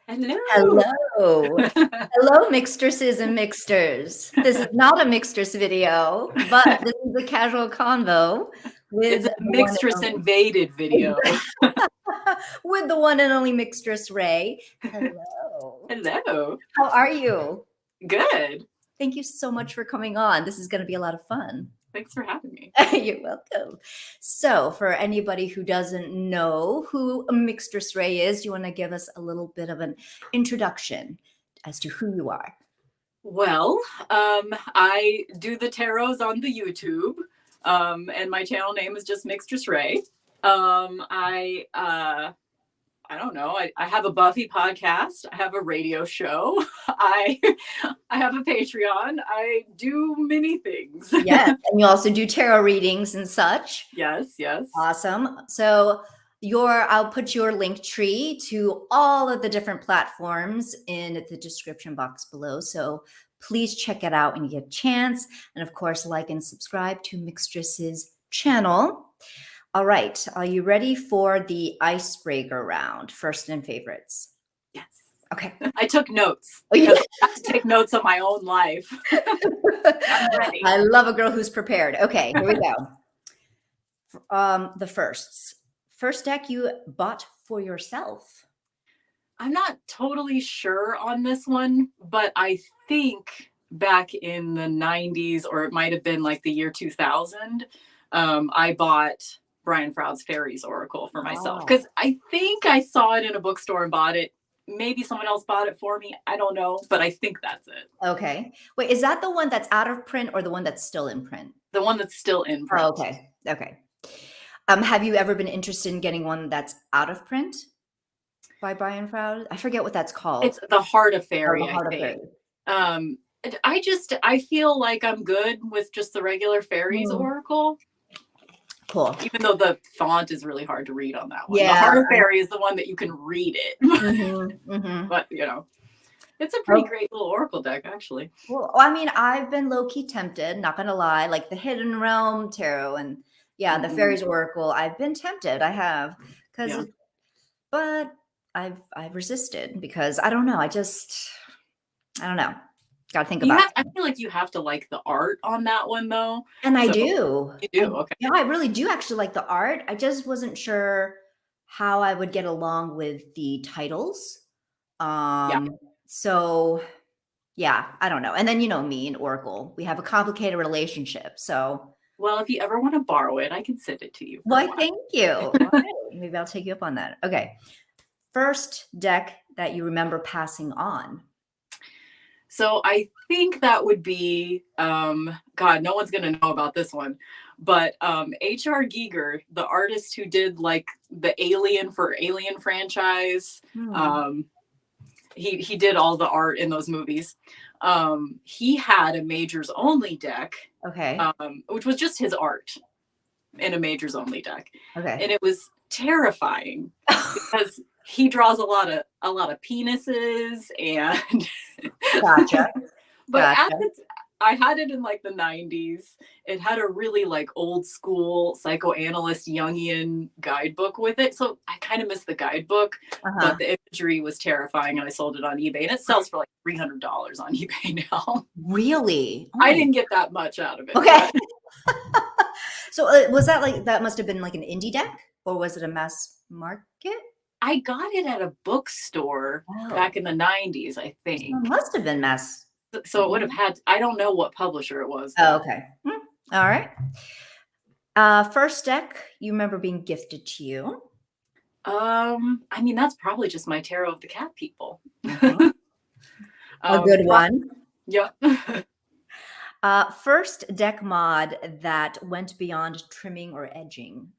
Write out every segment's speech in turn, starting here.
Hello. Hello. Hello, Mixtresses and Mixters. This is not a Mixtress video, but this is a casual convo with It's a the one Mixtress and invaded video. only, with the one and only Mixtress Rae. Hello. Hello. How are you? Good. Thank you so much for coming on. This is going to be a lot of fun. Thanks for having me. You're welcome. So, for anybody who doesn't know who Mixtress Rae is, you want to give us a little bit of an introduction as to who you are? Well, I do the tarots on the YouTube, and my channel name is just Mixtress Rae. I don't know. I have a Buffy podcast. I have a radio show. I have a Patreon. I do many things. Yes, and you also do tarot readings and such. Yes, yes. Awesome. So I'll put your link tree to all of the different platforms in the description box below. So please check it out when you get a chance. And of course, like and subscribe to Mixtress's channel. All right. Are you ready for the icebreaker round? First and favorites. Yes. Okay. I took notes. Oh, yeah. I have to take notes on my own life. I'm ready. I love a girl who's prepared. Okay, here we go. The first deck you bought for yourself. I'm not totally sure on this one, but I think back in the 90s, or it might have been like the year 2000, I bought Brian Froud's Fairies Oracle for myself because I think I saw it in a bookstore and bought it. Maybe someone else bought it for me. I don't know, but I think that's it. Okay. Wait, is that the one that's out of print or the one that's still in print? The one that's still in print. Oh, okay. Okay. Have you ever been interested in getting one that's out of print by Brian Froud? I forget what that's called. It's The Heart of Fairy, Oh, The Heart I of think. Fairy. I feel like I'm good with just the regular Fairies Oracle. Cool. Even though the font is really hard to read on that one. Yeah. The Heart of Fairy is the one that you can read it. But, it's a pretty great little Oracle deck, actually. Well, I mean, I've been low-key tempted, not gonna lie, like the Hidden Realm Tarot and the Fairies Oracle. I've been tempted. I have. But I've resisted because I don't know. I don't know. Gotta think about it. I feel like you have to like the art on that one, though. And I do. You do? Okay. Yeah, I really do actually like the art. I just wasn't sure how I would get along with the titles. So, yeah, I don't know. And then, me and Oracle, we have a complicated relationship. So, well, if you ever want to borrow it, I can send it to you. Why, thank you. All right. Maybe I'll take you up on that. Okay. First deck that you remember passing on. So I think that would be, God, no one's going to know about this one, but H.R. Giger, the artist who did like the Alien franchise, he did all the art in those movies. He had a Majors Only deck, which was just his art in a Majors Only deck. Okay. And it was terrifying because he draws a lot of penises and gotcha. But I had it in like the 90s. It had a really like old school psychoanalyst Jungian guidebook with it. So I kind of missed the guidebook, but the imagery was terrifying and I sold it on eBay and it sells for like $300 on eBay now. Really? Oh, I didn't get that much out of it. Okay. So was that must have been like an indie deck or was it a mass market? I got it at a bookstore back in the 90s, I think. It must have been mass. So it would have had, I don't know what publisher it was. Oh, okay. All right. First deck you remember being gifted to you? I mean, that's probably just my Tarot of the Cat People. A good one. Yeah. First deck mod that went beyond trimming or edging.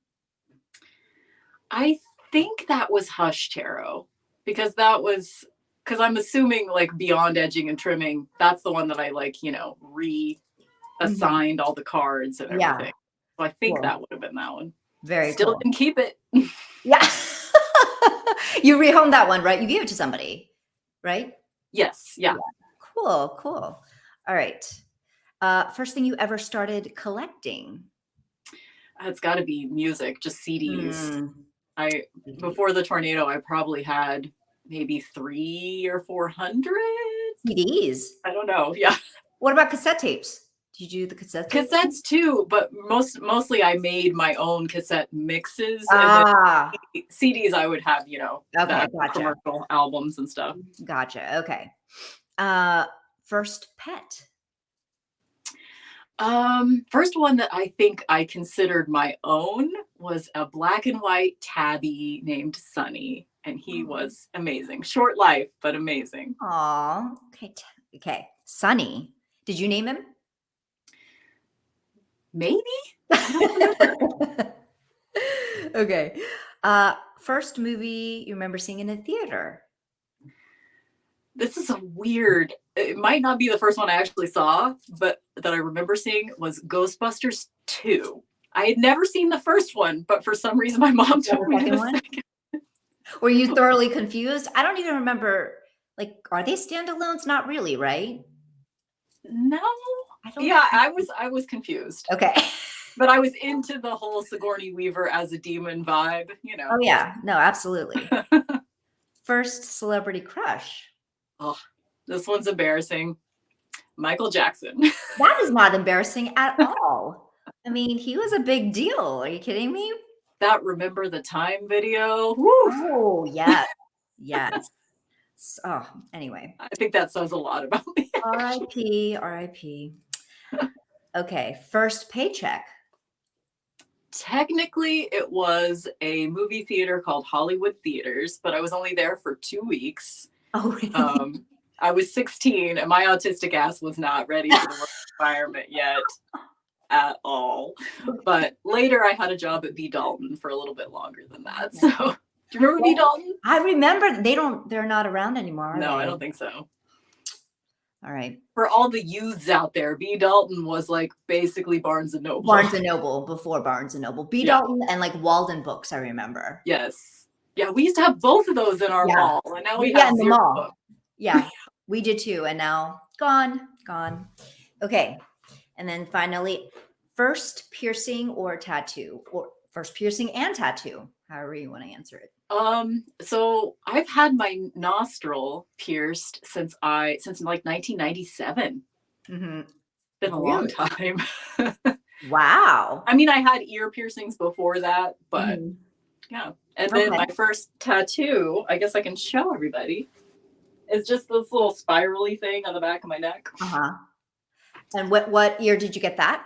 I think that was Hush Tarot because I'm assuming like beyond edging and trimming, that's the one that I like, reassigned all the cards and everything. So I think that would have been that one. Very Still cool. Didn't keep it. Yeah. You rehomed that one, right? You gave it to somebody, right? Yes. Yeah. Cool. All right. First thing you ever started collecting? It's got to be music, just CDs. Before the tornado, I probably had CDs? 400. CDs. I don't know. Yeah. What about cassette tapes? Did you do the cassette tapes? Cassettes too, but mostly I made my own cassette mixes, and Ah, then CDs I would have, okay, the gotcha. commercial albums and stuff. Gotcha. Okay. First pet. First one that I think I considered my own was a black and white tabby named Sunny, and he was amazing. Short life, but amazing. Aw. Okay. Okay. Sunny. Did you name him? Maybe? Okay. First movie you remember seeing in a theater? This is a weird, it might not be the first one I actually saw, but that I remember seeing was Ghostbusters 2. I had never seen the first one, but for some reason my mom took me to the second. Were you thoroughly confused? I don't even remember. Like, are they standalones? Not really, right? No. I was confused. Okay. But I was into the whole Sigourney Weaver as a demon vibe, Oh yeah, no, absolutely. First celebrity crush. Oh, this one's embarrassing. Michael Jackson. That is not embarrassing at all. I mean, he was a big deal. Are you kidding me? That Remember the Time video. Woo. Oh, yes. Yes. Oh, anyway. I think that says a lot about me. R.I.P. R.I.P. Okay. First paycheck. Technically, it was a movie theater called Hollywood Theaters, but I was only there for 2 weeks. Oh, really? I was 16 and my autistic ass was not ready for the work environment yet at all. But later I had a job at B. Dalton for a little bit longer than that. So do you remember B. Dalton? I remember. They're not around anymore. No, I don't think so. All right. For all the youths out there, B. Dalton was like basically Barnes and Noble. Barnes and Noble before Barnes and Noble. B. Dalton and like Walden Books, I remember. Yes. Yeah, we used to have both of those in our mall. And now we have in the zero mall. books. Yeah, we did too. And now gone. Okay. And then finally, first piercing or tattoo, or first piercing and tattoo, however you want to answer it. So I've had my nostril pierced since like 1997. Mm-hmm. Been a long time. Wow. I mean, I had ear piercings before that, but yeah. And then my first tattoo, I guess I can show everybody, is just this little spirally thing on the back of my neck. Uh-huh. And what year did you get that?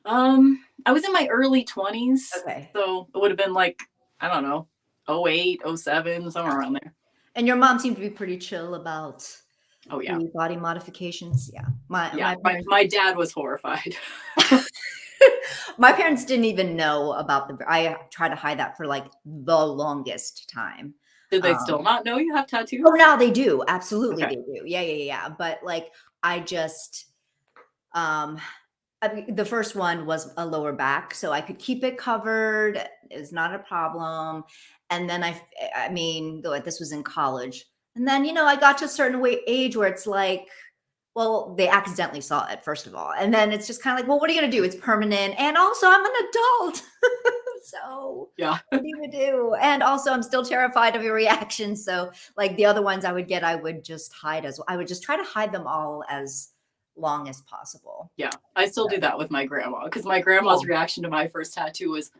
I was in my early 20s. Okay. So it would have been like, I don't know, 08, 07, somewhere around there. And your mom seemed to be pretty chill about body modifications. Yeah. My dad was horrified. My parents didn't even know about I tried to hide that for like the longest time. Did they still not know you have tattoos? Oh, now they do. Absolutely, they do. Yeah. But like, I just, the first one was a lower back, so I could keep it covered. It was not a problem. And then I mean, though this was in college, and then I got to a certain age where it's like, well, they accidentally saw it first of all, and then it's just kind of like, well, what are you gonna do? It's permanent, and also I'm an adult. So yeah, what do you do? And also I'm still terrified of your reaction. So like the other ones I would just hide I would just try to hide them all as long as possible. Yeah, I still do that with my grandma, because my grandma's reaction to my first tattoo was,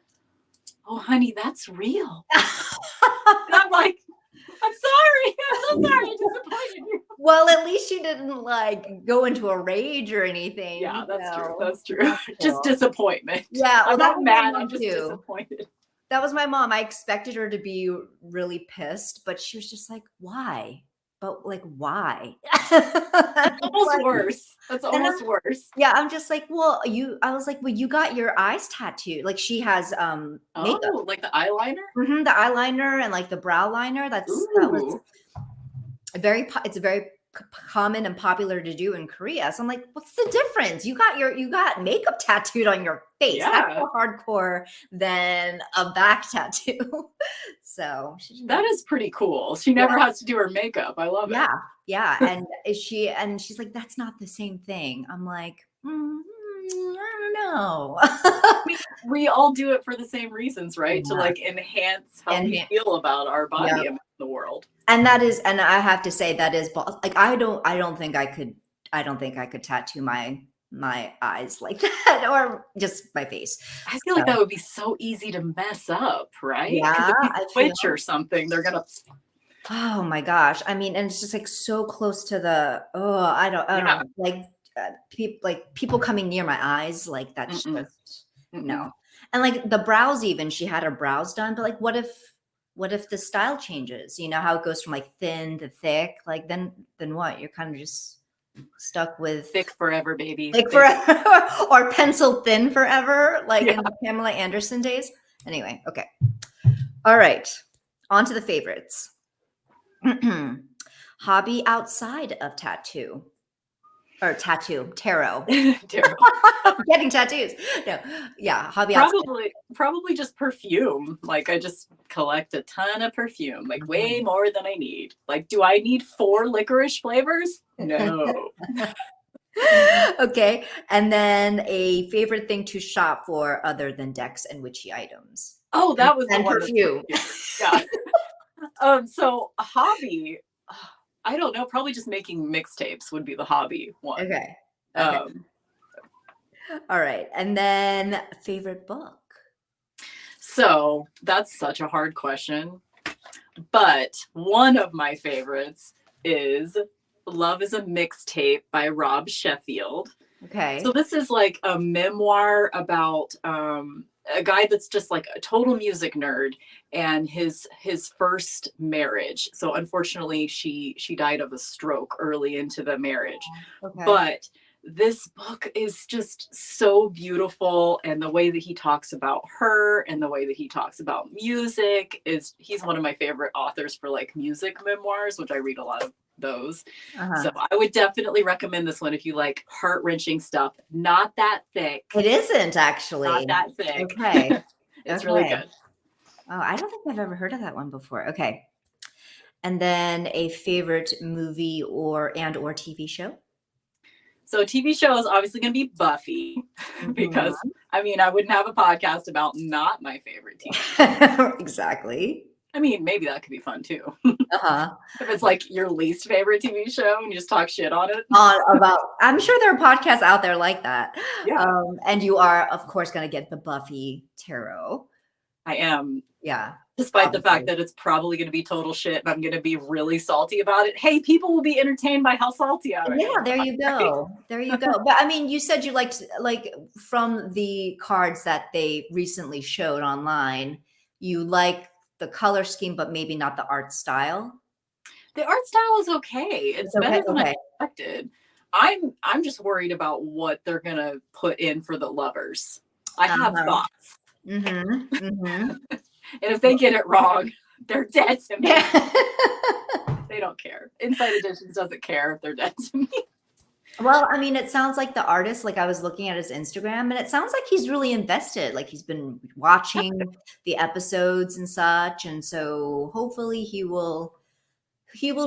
"Oh, honey, that's real." And I'm like, "I'm sorry. I'm so sorry. I disappointed you." Well, at least you didn't like go into a rage or anything. Yeah, that's true. That's true. That's cool. Just disappointment. Yeah, I'm not mad. I'm just disappointed. That was my mom. I expected her to be really pissed, but she was just like, "Why?" But like, why? It's almost worse. That's almost worse. Yeah, I'm just like, I was like, well, you got your eyes tattooed. Like she has makeup. Like the eyeliner? Mm-hmm, the eyeliner and like the brow liner. That was it's very common and popular to do in Korea. So I'm like, what's the difference? You got makeup tattooed on your face. Yeah. That's more hardcore than a back tattoo. So that is pretty cool. She never has to do her makeup. I love it. Yeah. And she's like, that's not the same thing. I'm like, I don't know. We all do it for the same reasons, right? To Yeah. like enhance how we feel about our body Yep. in the world. And I have to say that is like I don't think I could tattoo my eyes like that or just my face. I feel like that would be so easy to mess up, right? Because Yeah, if you I switch feel. or something, they're gonna. Oh my gosh. I mean, and it's just like so close to the, I don't Yeah. know, like people coming near my eyes, like that's Mm-mm. just no. Mm-mm. And like the brows, even she had her brows done, but like what if the style changes? You know how it goes from like thin to thick? Like then what? You're kind of just stuck with Thick forever, baby. thick forever or pencil thin forever, like Yeah. in the Pamela Anderson days. Anyway, okay. All right. On to the favorites. Hobby outside of tattoo or tarot. Getting tattoos. No, yeah, hobby outside. Probably just perfume. Like I just collect a ton of perfume, like way more than I need. Like, do I need 4 licorice flavors? No. Okay, and then a favorite thing to shop for other than decks and witchy items. Oh, that was the And one. perfume. Yeah. So a hobby, I don't know, probably just making mixtapes would be the hobby one. Okay. All right. And then favorite book. So that's such a hard question. But one of my favorites is Love is a Mixtape by Rob Sheffield. Okay. So this is like a memoir about a guy that's just like a total music nerd and his first marriage. So unfortunately she died of a stroke early into the marriage. Okay. But this book is just so beautiful, and the way that he talks about her and the way that he talks about music is, he's one of my favorite authors for like music memoirs, which I read a lot of those. So I would definitely recommend this one if you like heart-wrenching stuff. Not that thick. It isn't actually. Not that thick. Okay. It's really good. Oh, I don't think I've ever heard of that one before. Okay. And then a favorite movie or TV show? So TV show is obviously going to be Buffy because I mean, I wouldn't have a podcast about not my favorite TV show. Exactly. I mean, maybe that could be fun too. If it's like your least favorite TV show and you just talk shit on it. I'm sure there are podcasts out there like that. Yeah. And you are, of course, going to get the Buffy tarot. I am. Yeah. Despite the fact that it's probably going to be total shit and I'm going to be really salty about it. Hey, people will be entertained by how salty I am. Yeah, there you go. There you go. But I mean, you said you liked, like, from the cards that they recently showed online, you like the color scheme, but maybe not the art style. The art style is okay. It's better than I expected. I'm just worried about what they're going to put in for the lovers. I have thoughts. And if they get it wrong, they're dead to me. They don't care. Inside Editions doesn't care if they're dead to me. Well, I mean, it sounds like the artist, like I was looking at his Instagram, and it sounds like he's really invested. Like he's been watching the episodes and such. And so hopefully he will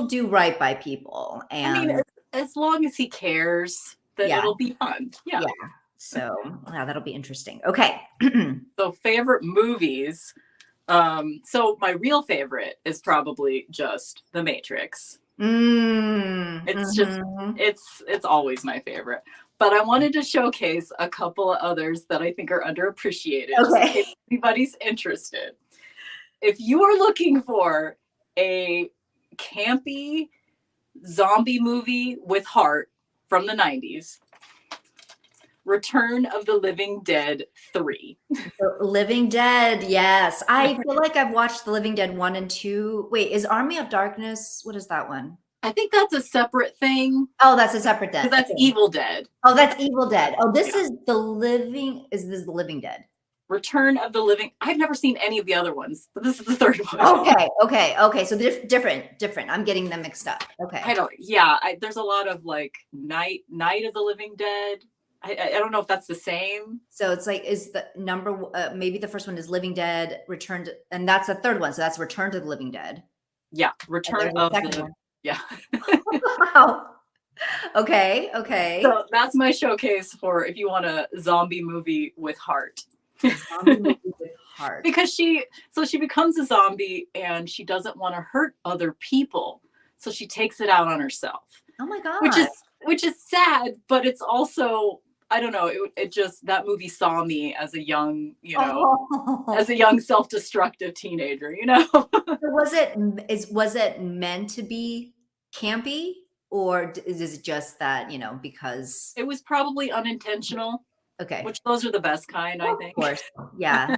do right by people. And I mean, as long as he cares, then it'll be fun. Yeah. So that'll be interesting. Okay. So favorite movies. So my real favorite is probably just The Matrix. It's just it's always my favorite. But I wanted to showcase a couple of others that I think are underappreciated. Just in case anybody's interested. If you are looking for a campy zombie movie with heart from the 90s, Return of the Living Dead 3. Living Dead, yes. I feel like I've watched The Living Dead 1 and 2. Wait, is Army of Darkness? What is that one? I think that's a separate thing. Oh, that's a separate dead. Because that's Evil Dead. Oh, that's Evil Dead. Oh, this is The Living Dead? Return of the Living. I've never seen any of the other ones, but this is the third one. Okay. So different. I'm getting them mixed up. Okay. There's a lot of like Night of the Living Dead. I don't know if that's the same. So it's like, is the number, maybe the first one is Living Dead, and that's the third one. So that's Return to the Living Dead. Yeah. Return of the, one. yeah. Wow. Okay. Okay. So that's my showcase for if you want a zombie movie with heart. Zombie movie with heart. Because she becomes a zombie and she doesn't want to hurt other people. So she takes it out on herself. Oh my Which God. is which is sad, but it's also I don't know, it just that movie saw me as a young, Oh. as a young self-destructive teenager, you know? So was it meant to be campy, or is it just that, because It was probably unintentional, okay. which those are the best kind, I Of think. course. Yeah.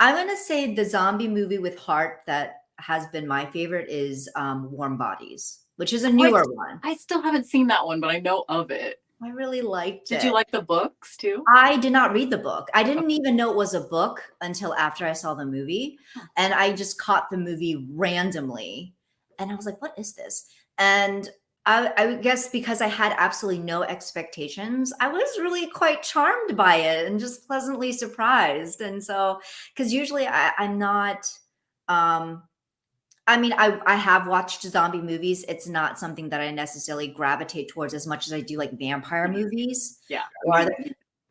I'm gonna say the zombie movie with heart that has been my favorite is Warm Bodies, which is a Oh, newer one. I still haven't seen that one, but I know of it. I really liked Did you it. like the books too? I did not read the book. I didn't even know it was a book until after I saw the movie. And I just caught the movie randomly. And I was like, what is this? And I guess because I had absolutely no expectations, I was really quite charmed by it and just pleasantly surprised. And so, because usually I'm not, um, I mean, I have watched zombie movies. It's not something that I necessarily gravitate towards as much as I do like vampire movies. Yeah. Or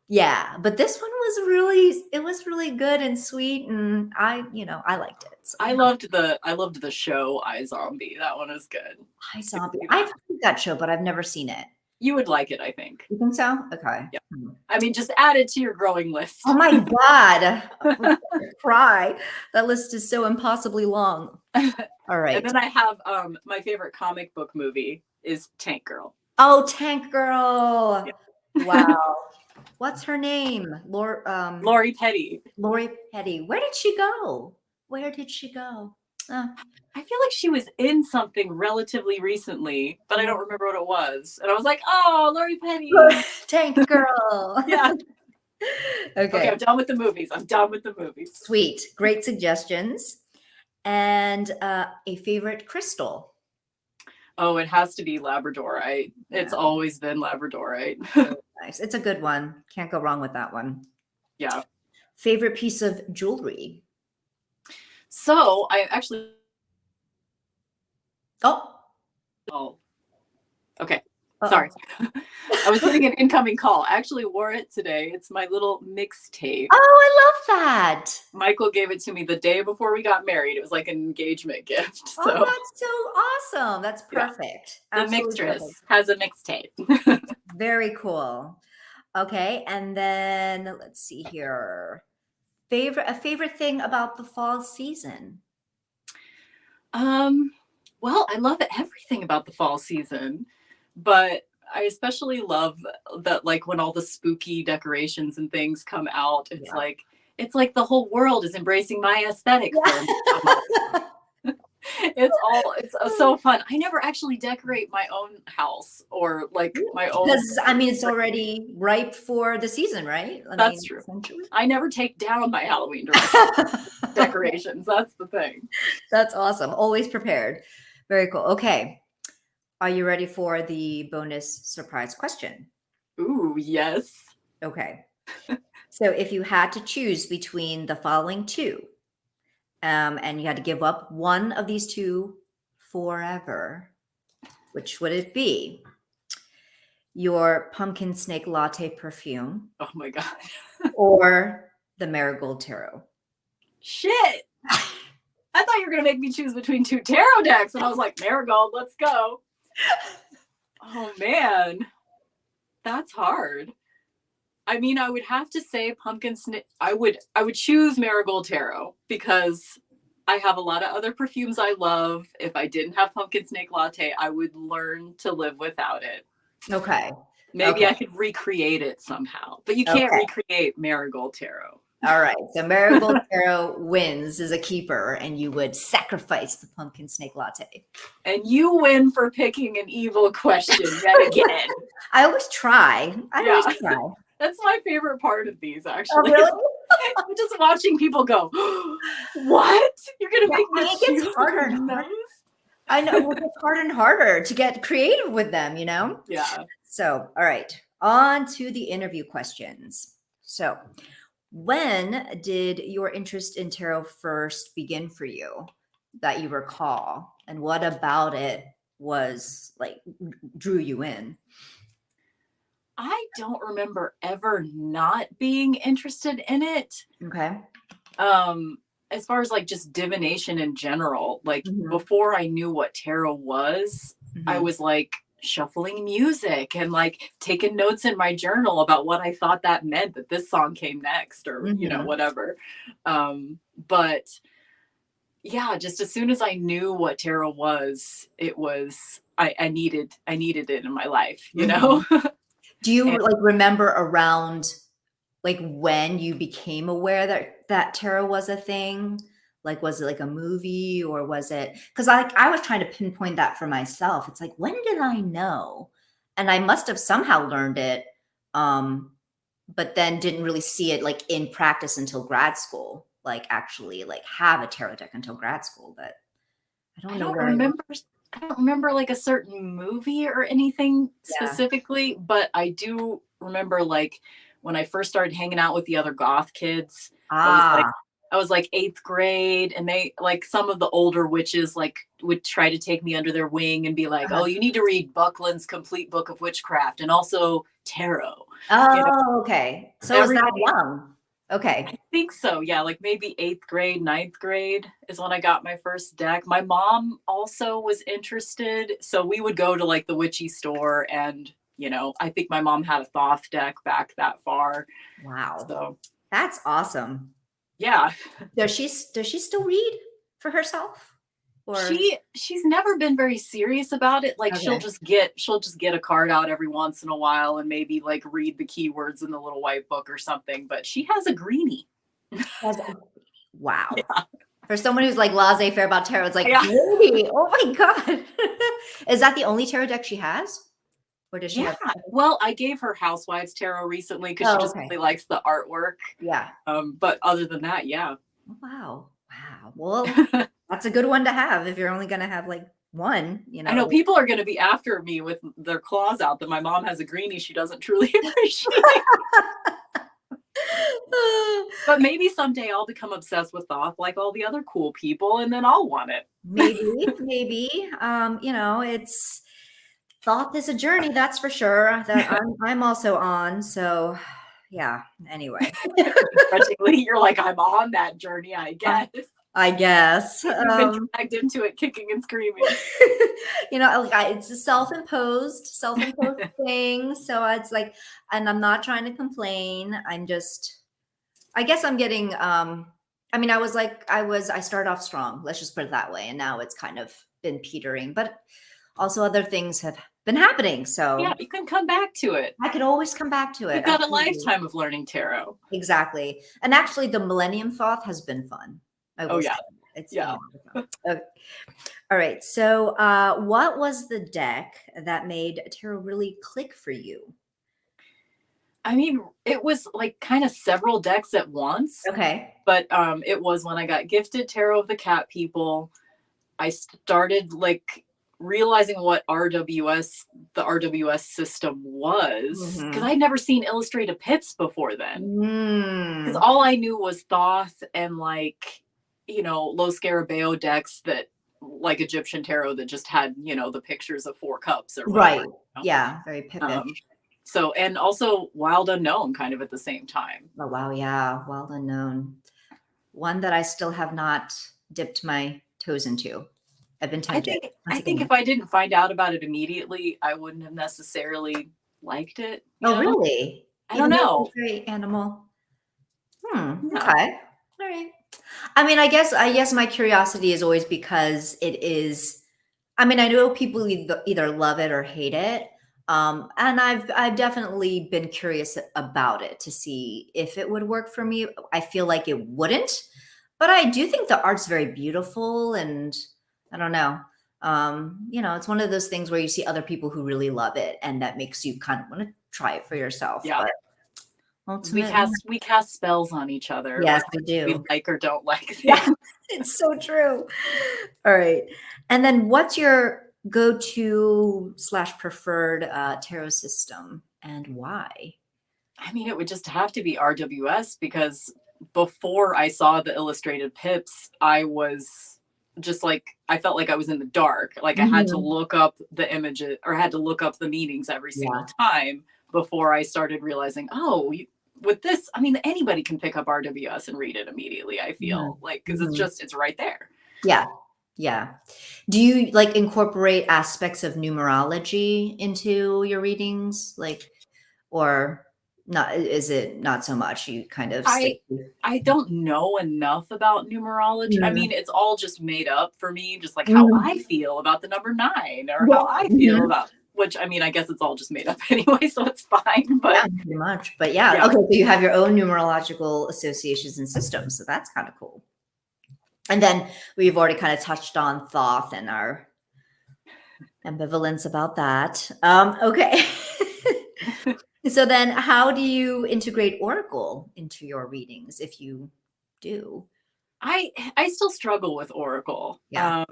yeah, but this one was really good and sweet, and I liked it. So I loved the show iZombie. That one is good. I saw it. See I've that. heard that show, but I've never seen it. You would like it, I think. You think so? Okay. Yeah. I mean, just add it to your growing list. Oh my God. I'm gonna cry. That list is so impossibly long. All right. And then I have my favorite comic book movie is Tank Girl. Oh, Tank Girl. Yeah. Wow. What's her name? Lori Petty. Lori Petty. Where did she go? Where did she go? I feel like she was in something relatively recently, but I don't remember what it was. And I was like, oh, Lori Petty. Tank Girl. Yeah. Okay. I'm done with the movies. I'm done with the movies. Sweet. Great suggestions. And a favorite crystal. Oh, it has to be Labradorite. Yeah. It's always been Labradorite. Nice. It's a good one. Can't go wrong with that one. Yeah. Favorite piece of jewelry. So I actually. Oh, okay. Uh-oh. Sorry. I was getting an incoming call. I actually wore it today. It's my little mixtape. Oh, I love that. Michael gave it to me the day before we got married. It was like an engagement gift. So. Oh, that's so awesome. That's perfect. Yeah. The Mixtress has a mixtape. Very cool. Okay, and then let's see here. A favorite thing about the fall season. Well, I love everything about the fall season, but I especially love that like when all the spooky decorations and things come out, it's like the whole world is embracing my aesthetic. Yeah. It's so fun. I never actually decorate my own house or like my own. Because I mean, it's already ripe for the season, right? That's true. I never take down my Halloween decorations. That's the thing. That's awesome. Always prepared. Very cool. Okay. Are you ready for the bonus surprise question? Ooh, yes. Okay. So if you had to choose between the following two, and you had to give up one of these two forever, which would it be? Your pumpkin snake latte perfume. Oh my God. Or the marigold tarot. Shit. I thought you were going to make me choose between two tarot decks. And I was like, marigold, let's go. Oh man. That's hard. I mean, I would have to say pumpkin snake. I would choose marigold tarot because I have a lot of other perfumes I love. If I didn't have pumpkin snake latte, I would learn to live without it. Okay. Maybe I could recreate it somehow, but you can't recreate marigold tarot. All right. So marigold tarot wins as a keeper, and you would sacrifice the pumpkin snake latte. And you win for picking an evil question yet again. I always try. Always try. That's my favorite part of these, actually. Oh, really? Just watching people go, what? You're going to make me choose? It gets harder and harder. I know. It gets harder and harder to get creative with them, you know? Yeah. So, all right. On to the interview questions. So, when did your interest in tarot first begin for you that you recall? And what about it was like drew you in? I don't remember ever not being interested in it. Okay. Um, as far as like just divination in general, like Hmm. before I knew what tarot was, I Hmm. was like shuffling music and like taking notes in my journal about what I thought that meant, that this song came next, or Hmm. whatever. But yeah, just as soon as I knew what tarot was, it was I needed it in my life, Hmm. Do you And like remember around like when you became aware that tarot was a thing? Like, was it like a movie or was it? Because I was trying to pinpoint that for myself. It's like, when did I know? And I must have somehow learned it, um, but then didn't really see it like in practice until grad school. Like actually, like have a tarot deck until grad school. But I don't I know don't where I. remember I don't remember like a certain movie or anything Yeah. specifically, but I do remember like when I first started hanging out with the other goth kids, I was like Ah. I was like 8th grade, and they like some of the older witches like would try to take me under their wing and be like, Uh-huh. "Oh, you need to read Buckland's Complete Book of Witchcraft and also tarot." You know, Oh, okay. So is that everybody young? Okay. I think so. Yeah, like maybe 8th grade, 9th grade is when I got my first deck. My mom also was interested. So we would go to like the witchy store, and, I think my mom had a Thoth deck back that far. Wow. So That's awesome. yeah. Does she still read for herself? Or She's never been very serious about it. Like okay. she'll just get a card out every once in a while and maybe like read the keywords in the little white book or something, but she has a greenie. That's wow. Yeah. For someone who's like laissez-faire about tarot, it's like, Yeah. really? Oh my God. Is that the only tarot deck she has? Or does she Yeah. have Well, I gave her Housewives Tarot recently because she Oh, just okay. really likes the artwork. Yeah. But other than that, yeah. Oh, wow. Wow. Well, that's a good one to have if you're only gonna have like one, I know people are going to be after me with their claws out that my mom has a greenie she doesn't truly appreciate. But maybe someday I'll become obsessed with Thoth like all the other cool people, and then I'll want it. Maybe, maybe. It's thought is a journey, that's for sure. That I'm also on. So yeah. Anyway, Begrudgingly, you're like, I'm on that journey, I guess. I guess. You've been dragged into it kicking and screaming. It's a self-imposed thing. So it's like, and I'm not trying to complain. I guess I'm getting I started off strong, let's just put it that way. And now it's kind of been petering, but also other things have been happening. Yeah, So you can come back to it. I could always come back to it. You've got a Absolutely. lifetime of learning tarot. Exactly. And actually the Millennium Thoth has been fun. I Oh will say yeah. it's been a Yeah. lot of fun. Okay. All right. So what was the deck that made tarot really click for you? I mean, it was like kind of several decks at once, Okay. but it was when I got gifted Tarot of the Cat People, I started like realizing what the RWS system was, because Mm-hmm. I'd never seen illustrated pips before then. Because Mm. all I knew was Thoth and like, Los Scarabeo decks that like Egyptian tarot that just had, the pictures of 4 cups or whatever. Right. Yeah. Very Um, pippish. so, and also Wild Unknown kind of at the same time. Oh, wow. Yeah. Well unknown. One that I still have not dipped my toes into. I've been I tempted think once I think again. if I didn't find out about it immediately, I wouldn't have necessarily liked it, Oh, really? I don't Even though know. it's very animal. Yeah. Okay. All right. I mean, I guess my curiosity is always because it is. I mean, I know people either love it or hate it. And I've definitely been curious about it to see if it would work for me. I feel like it wouldn't, but I do think the art's very beautiful, and I don't know. It's one of those things where you see other people who really love it, and that makes you kind of want to try it for yourself. Yeah. But We ultimately, cast we cast spells on each other, yes, whether we we do. like or don't like Yeah, things. it's so true. All right. And then what's your go-to slash preferred tarot system and why? I mean, it would just have to be RWS because before I saw the illustrated pips, I was just like I felt like I was in the dark. Like I had to Mhm. look up the images or had to look up the meanings every single Yeah. time before I started realizing, oh, with this, I mean, anybody can pick up RWS and read it immediately. I Mhm. feel like because Mhm. it's right there. Yeah. Yeah. Do you like incorporate aspects of numerology into your readings? Like, or not, is it not so much? You kind of I stick to. I don't know enough about numerology. I Mhm. mean, it's all just made up for me, just like how Mhm. I feel about the number 9 or Yeah. how I feel Mhm. about which I mean, I guess it's all just made up anyway, so it's fine. Yeah, But pretty much. But yeah, yeah, okay, so you have your own numerological associations and systems, so that's kind of cool. And then we've already kind of touched on Thoth and our ambivalence about that. Okay. So then how do you integrate Oracle into your readings if you do? I still struggle with Oracle. Yeah.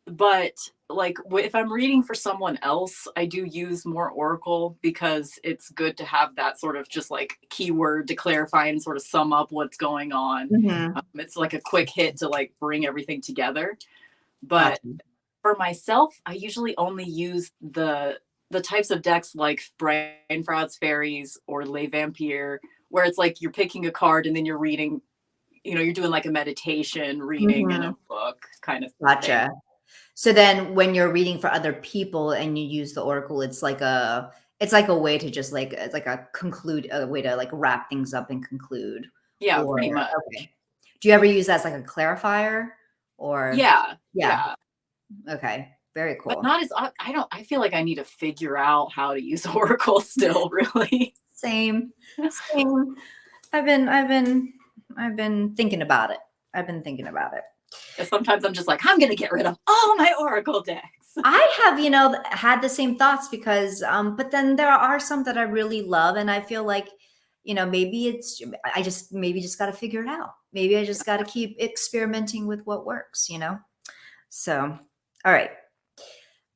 But like if I'm reading for someone else, I do use more Oracle because it's good to have that sort of just like keyword to clarify and sort of sum up what's going on. Mhm. It's like a quick hit to like bring everything together. But Gotcha. for myself, I usually only use the types of decks like Brain Frauds Fairies or Les Vampire, where it's like you're picking a card and then you're reading, you're doing like a meditation reading in a Mhm. book kind of thing. Gotcha. So then when you're reading for other people and you use the Oracle, it's like a way to just like it's like a way to like wrap things up and conclude. Yeah, Or pretty much. okay. Do you ever use that as like a clarifier? Or Yeah, yeah, yeah. okay. Very But cool. not as I don't I feel like I need to figure out how to use Oracle still, really. Same. Same. I've been thinking about it. I've been thinking about it. Sometimes I'm just like, I'm gonna get rid of all my Oracle decks. I have, had the same thoughts because, but then there are some that I really love, and I feel like, maybe I just maybe just got to figure it out. Maybe I just got to keep experimenting with what works. So, all right.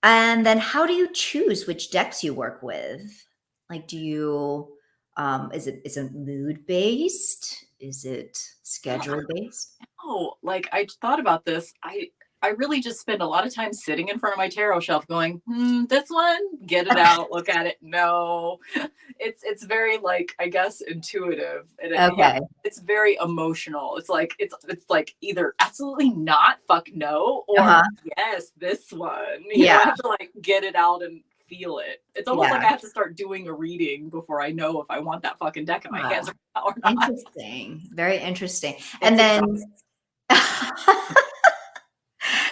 And then how do you choose which decks you work with? Like, is it mood based? Is it schedule based? Oh, like I thought about this. I really just spend a lot of time sitting in front of my tarot shelf going, this one, get it out, look at it. No. It's very like I guess intuitive. And yeah, Okay. it's very emotional. It's like either absolutely not, fuck no, Uh-huh. or yes, this one. Yeah. I have to like get it out and feel it. It's almost Yeah. like I have to start doing a reading before I know if I want that fucking deck in my Wow. hands or not. Interesting. Very interesting. And It's exciting. then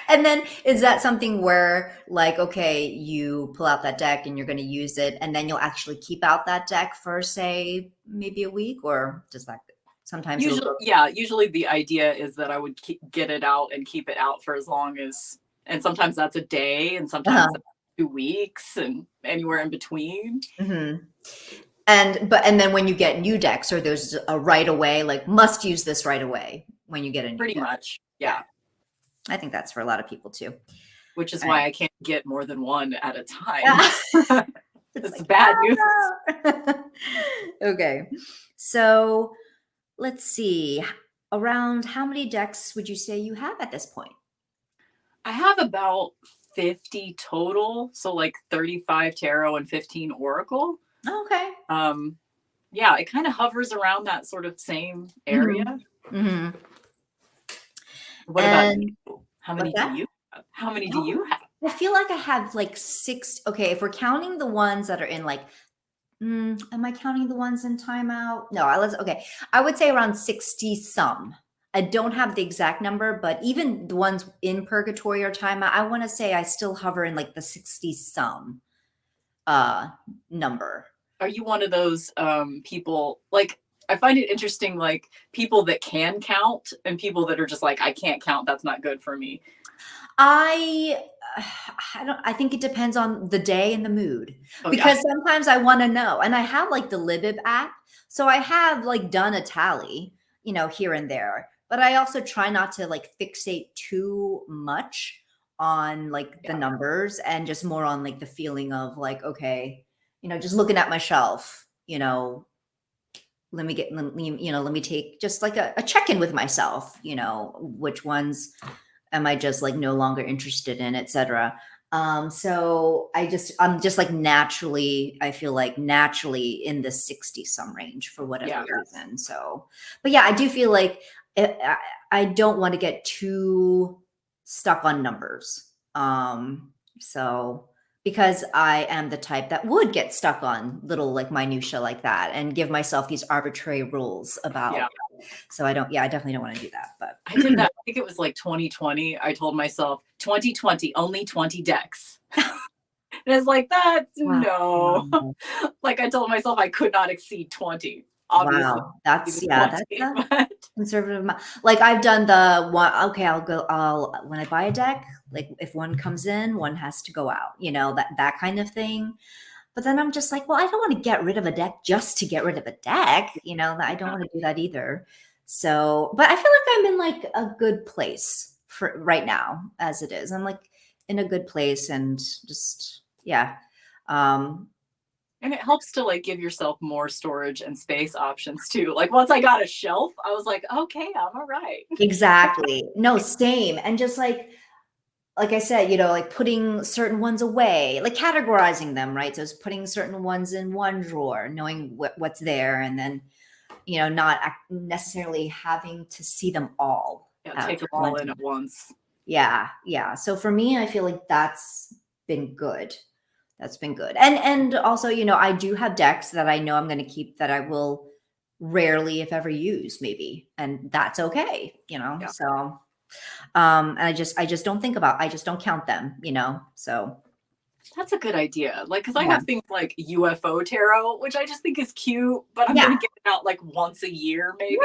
and then is that something where like, okay, you pull out that deck and you're going to use it and then you'll actually keep out that deck for say maybe a week, or does that sometimes it'll Usually, go. yeah, usually the idea is that I would get it out and keep it out for as long as, and sometimes that's a day, and sometimes Uh-huh. that's 2 weeks, and anywhere in between. Mhm. And then when you get new decks, or there's a right away, like must use this right away when you get a new Pretty deck. much, Yeah. yeah. I think that's for a lot of people too. Which is All right. why I can't get more than one at a time. Yeah. It's It's like, bad news. no. Okay. So let's see. Around how many decks would you say you have at this point? I have about 50 total, so like 35 tarot and 15 oracle. Okay. Um, yeah, it kind of hovers around that sort of same area. Hmm. Hmm. What about you? And How what's many do that? you have? How many do Oh, you have? I feel like I have like six. Okay, if we're counting the ones that are in like, am I counting the ones in timeout? No, okay. I would say around 60 some. I don't have the exact number, but even the ones in purgatory or timeout, I want to say I still hover in like the 60 some uh number. Are you one of those people like I find it interesting like people that can count and people that are just like I can't count, that's not good for me. I I think it depends on the day and the mood, Oh yeah. because sometimes I want to know, and I have like the Libib app, so I have like done a tally, here and there, but I also try not to like fixate too much on like the Yeah. numbers and just more on like the feeling of like, okay, just looking at my shelf, let me take just like a check-in with myself, which ones am I just like no longer interested in, etc. So I'm just like naturally, I feel like naturally in the 60 some range for whatever reason. So, but yeah, I do feel like I don't want to get too stuck on numbers. So because I am the type that would get stuck on little like minutia like that and give myself these arbitrary rules about. So I definitely don't want to do that. But I did that. I think it was like 2020. I told myself 2020, only 20 decks. And it's like, that's no. Like I told myself I could not exceed 20. Obviously. Wow. That's conservative. Like I've done the one, okay, when I buy a deck, like if one comes in, one has to go out, that kind of thing. But then I'm just like, well, I don't want to get rid of a deck just to get rid of a deck. I don't want to do that either. So, but I feel like I'm in like a good place for right now as it is. I'm like in a good place and just, yeah. And it helps to like give yourself more storage and space options too. Like once I got a shelf, I was like, okay, I'm all right. Exactly. No, same. And just like I said, like putting certain ones away, like categorizing them, right? So it's putting certain ones in one drawer, knowing what's there, and then, not necessarily having to see them all. Yeah, take them all in at once. Yeah. Yeah. So for me, I feel like that's been good. That's been good. And also, I do have decks that I know I'm going to keep that I will rarely, if ever, use maybe. And that's okay, so and I just don't think about, I just don't count them, so that's a good idea. Like, cause I have things like UFO tarot, which I just think is cute, but I'm gonna get it out like once a year, maybe.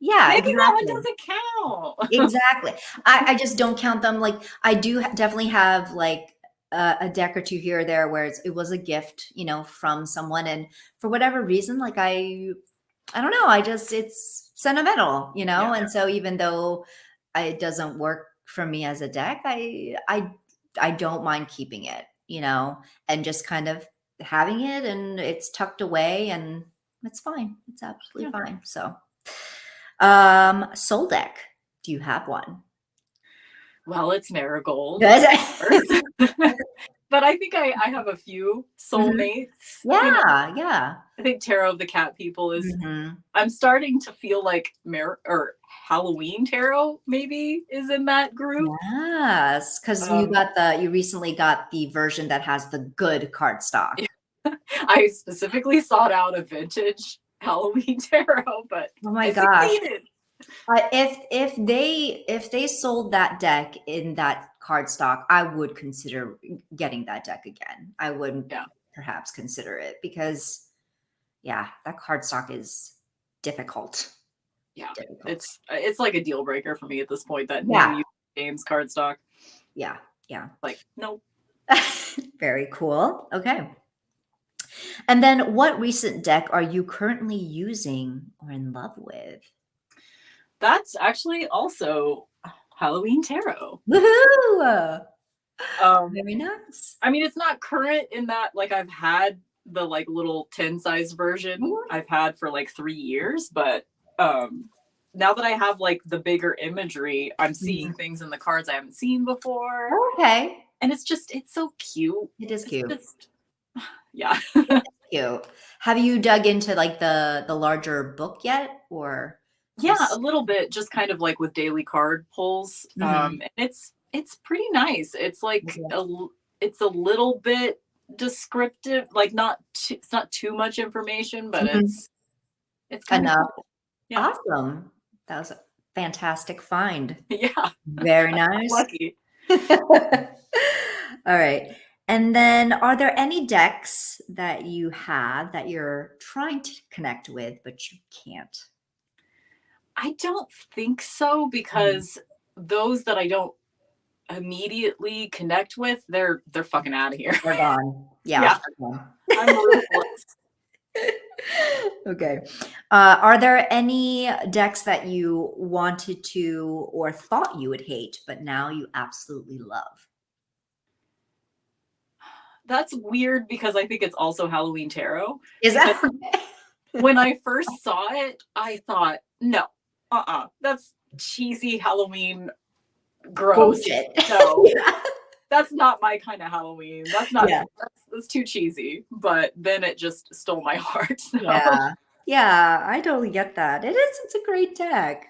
Yeah, maybe that one doesn't count. Exactly. I just don't count them. Like I do definitely have like a deck or two here or there where it was a gift, from someone, and for whatever reason, like I don't know, it's sentimental, and so even though it doesn't work for me as a deck, I don't mind keeping it, and just kind of having it, and it's tucked away, and it's fine. It's absolutely fine. So, soul deck. Do you have one? Well, it's Marigold. But I think I have a few soulmates. Yeah, yeah. I think Tarot of the Cat People is. I'm starting to feel like Halloween Tarot maybe is in that group. Yes, because you recently got the version that has the good cardstock. I specifically sought out a vintage Halloween Tarot, but oh my gosh. If they sold that deck in that cardstock, I would consider getting that deck again. I would perhaps consider it because, that cardstock is difficult. Yeah, difficult. It's like a deal breaker for me at this point. That new games cardstock. Yeah. Like nope. Very cool. Okay. And then, what recent deck are you currently using or in love with? That's actually also Halloween Tarot. Woohoo! Very nice. I mean, it's not current in that, like, I've had the like little 10 size version I've had for like 3 years, but now that I have like the bigger imagery, I'm seeing things in the cards I haven't seen before. Okay. And it's so cute. It is cute. It's cute. Have you dug into like the larger book yet, or? Yeah, a little bit, just kind of like with daily card pulls. And it's pretty nice. It's like it's a little bit descriptive, like it's not too much information, but it's kind enough. Cool. Yeah. Awesome. That was a fantastic find. Yeah. Very nice. Lucky. All right. And then, are there any decks that you have that you're trying to connect with, but you can't? I don't think so, because those that I don't immediately connect with, they're fucking out of here. They're gone. Yeah. I'm ruthless. Okay. Are there any decks that you wanted to or thought you would hate, but now you absolutely love? That's weird because I think it's also Halloween Tarot. Is that when I first saw it, I thought, no, that's cheesy Halloween gross. bullshit. No, Yeah. that's not my kind of Halloween. That's not, Yeah. that's too cheesy. But then it just stole my heart. So Yeah. Yeah, I totally get that. It's a great deck.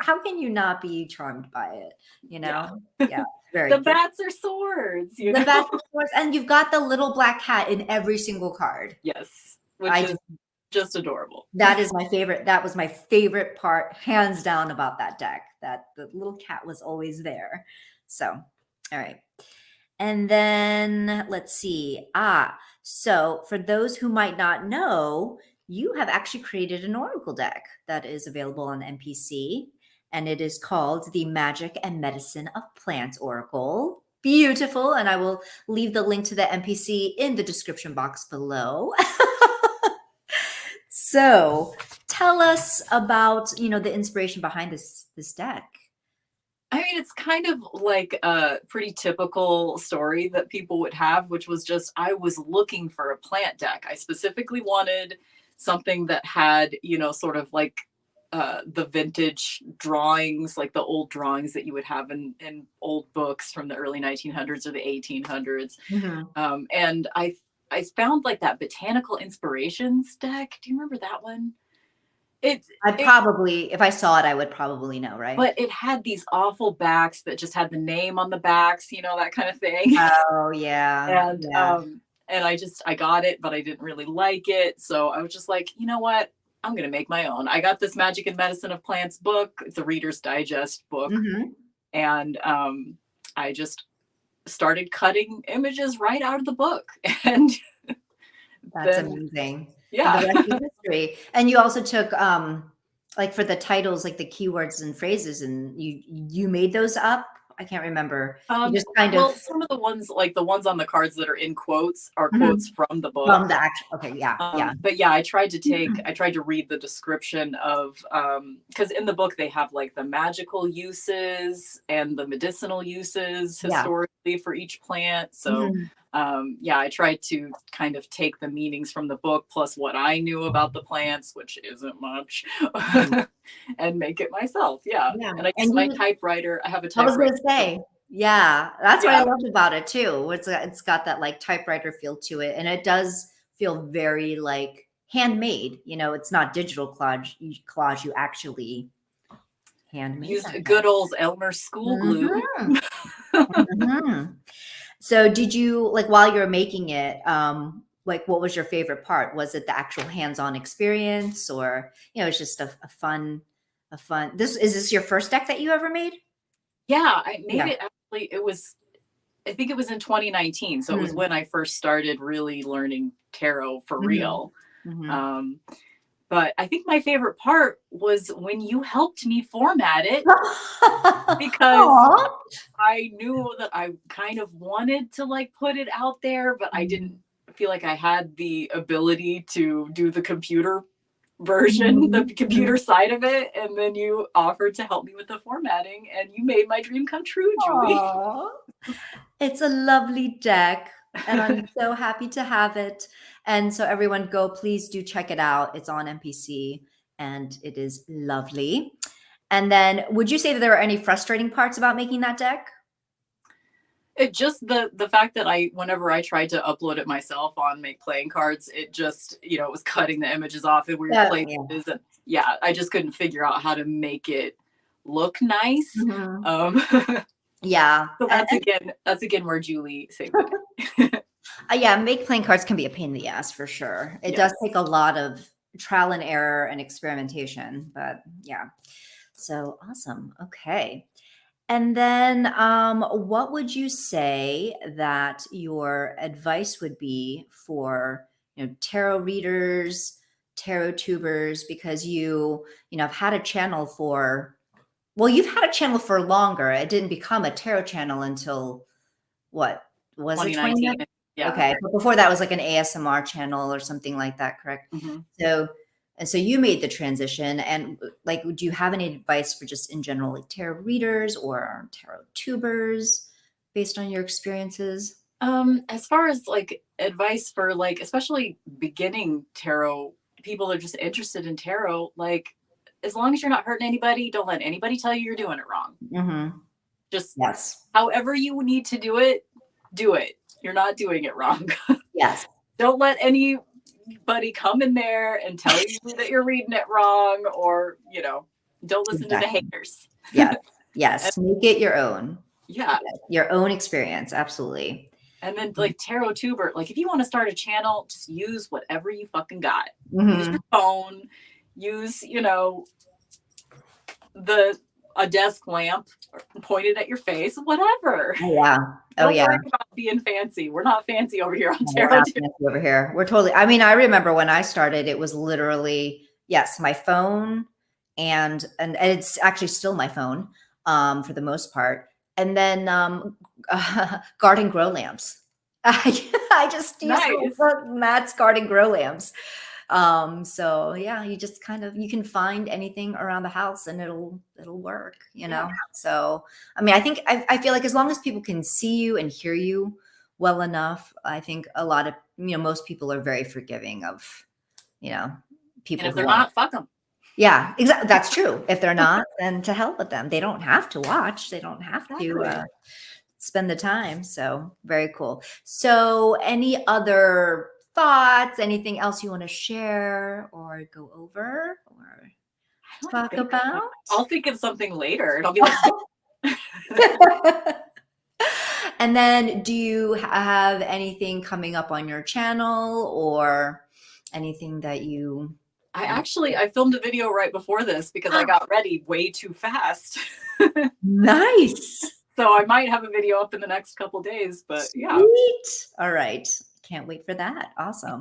How can you not be charmed by it? You yeah. know? Yeah, it's very The cute. bats are swords, you The know? best, of course, and you've got the little black cat in every single card. Yes, which I is just just adorable. That is my favorite. That was my favorite part, hands down, about that deck. That the little cat was always there. So, all right. And then let's see. So for those who might not know, you have actually created an Oracle deck that is available on NPC, and it is called the Magic and Medicine of Plants Oracle. Beautiful. And I will leave the link to the NPC in the description box below. So tell us about, the inspiration behind this deck. I mean, it's kind of like a pretty typical story that people would have, which was just I was looking for a plant deck. I specifically wanted something that had, sort of like the vintage drawings, like the old drawings that you would have in old books from the early 1900s or the 1800s. Mhm. And I found like that Botanical Inspirations deck. Do you remember that one? It it If I saw it, I would probably know, right? but it had these awful backs that just had the name on the backs, that kind of thing. Oh, yeah. And Yeah. I got it, but I didn't really like it. So I was just like, you know what? I'm gonna make my own. I got this Magic and Medicine of Plants book. It's a Reader's Digest book. Mhm. And I just started cutting images right out of the book. And That's then amazing. And the yeah. rest is history. And you also took, like, for the titles, like the keywords and phrases, and you made those up? I can't remember. You just kind of Well, some of the ones, like the ones on the cards that are in quotes, are quotes Mhm. from the book. From the actual, okay, yeah, yeah. But yeah, I tried to read the description of, because in the book they have like the magical uses and the medicinal uses Yeah. historically for each plant. So Mhm. yeah, I tried to kind of take the meanings from the book plus what I knew about the plants, which isn't much, Mhm. and make it myself. Yeah. Yeah, And I use and my you typewriter. I have a I was typewriter. gonna say, yeah, that's what I Yeah. loved about it too. It's got that like typewriter feel to it, and it does feel very like handmade. It's not digital collage. You actually handmade Used that good deck. old Elmer school glue. Mhm, mhm. So did you, like, while you were making it, like, what was your favorite part? Was it the actual hands-on experience, or it's just a fun? Is this your first deck that you ever made? Yeah, I made Yeah. it actually. I think it was in 2019. So it was Mm, when I first started really learning tarot for mhm, real. mhm. Um, but I think my favorite part was when you helped me format it because Aw. I knew that I kind of wanted to like put it out there, but I didn't Mhm, feel like I had the ability to do the computer version, the mhm, computer mhm. side of it. And then you offered to help me with the formatting and you made my dream come true, Julie. Aw. It's a lovely deck, and I'm so happy to have it. And so everyone, please do check it out. It's on NPC, and it is lovely. And then would you say that there are any frustrating parts about making that deck? It just the fact that whenever I tried to upload it myself on Make Playing Cards, it just, it was cutting the images off in weird Yeah, places. yeah. And yeah, I just couldn't figure out how to make it look nice. Mhm. Um, Yeah, so and that's again where Julie saved the day. yeah, make playing cards can be a pain in the ass for sure. It does Yes. take a lot of trial and error and experimentation, but yeah. So awesome. Okay. And then, what would you say that your advice would be for, tarot readers, tarot tubers, because have had a channel you've had a channel for longer. It didn't become a tarot channel until what was it, 2019. 2019? Yeah. Okay, but before that was like an ASMR channel or something like that, correct? Hmm. So, and so you made the transition, and like, do you have any advice for just in general, like tarot readers or tarot tubers, based on your experiences? As far as like advice for like especially beginning tarot people that are just interested in tarot, like as long as you're not hurting anybody, don't let anybody tell you you're doing it wrong. Hmm. Just Yes. however you need to do it, do it. You're not doing it wrong. Yes. Don't let anybody come in there and tell you that you're reading it wrong, or, you know, don't listen to the Exactly. haters. Yes. Yes. Make it your own. Yeah. Your own experience. Absolutely. And then like tarot tuber, like if you want to start a channel, just use whatever you fucking got. Use Mhm. your phone, use, you know, a desk lamp pointed at your face, whatever. Oh, yeah. Oh, Don't yeah. worry about being fancy. We're not fancy over here on No, we're tarot not tuber. fancy over here. We're totally, I mean, I remember when I started, it was literally, yes, my phone and it's actually still my phone for the most part. And then garden grow lamps. I just use Nice. Matt's garden grow lamps. So yeah, you just kind of, you can find anything around the house and it'll work, you know? Yeah. So, I mean, I feel like as long as people can see you and hear you well enough, I think a lot of, you know, most people are very forgiving of, you know, And people if who they're are. not, fuck them. Yeah, exactly. That's true. If they're not, then to hell with them. They don't have to watch. They don't have to spend the time. So very cool. So any other thoughts, anything else you want to share or go over or talk about? I'll think of something later and I'll be like, And then do you have anything coming up on your channel or anything that you I filmed a video right before this because I got ready way too fast. Nice. So I might have a video up in the next couple days, but yeah. Sweet. All right. Can't wait for that. Awesome.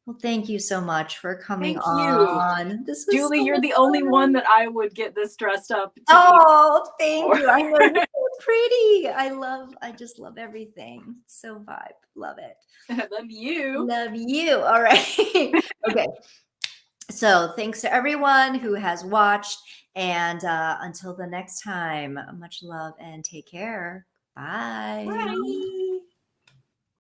Well, thank you so much for coming Thank you. on. This was Julie, so you're much the only fun. one that I would get this dressed up to Oh, thank be. you. I know you're so pretty. I just love everything. So vibe. Love it. I love you. Love you. All right. Okay. So thanks to everyone who has watched. And until the next time, much love and take care. Bye. Bye.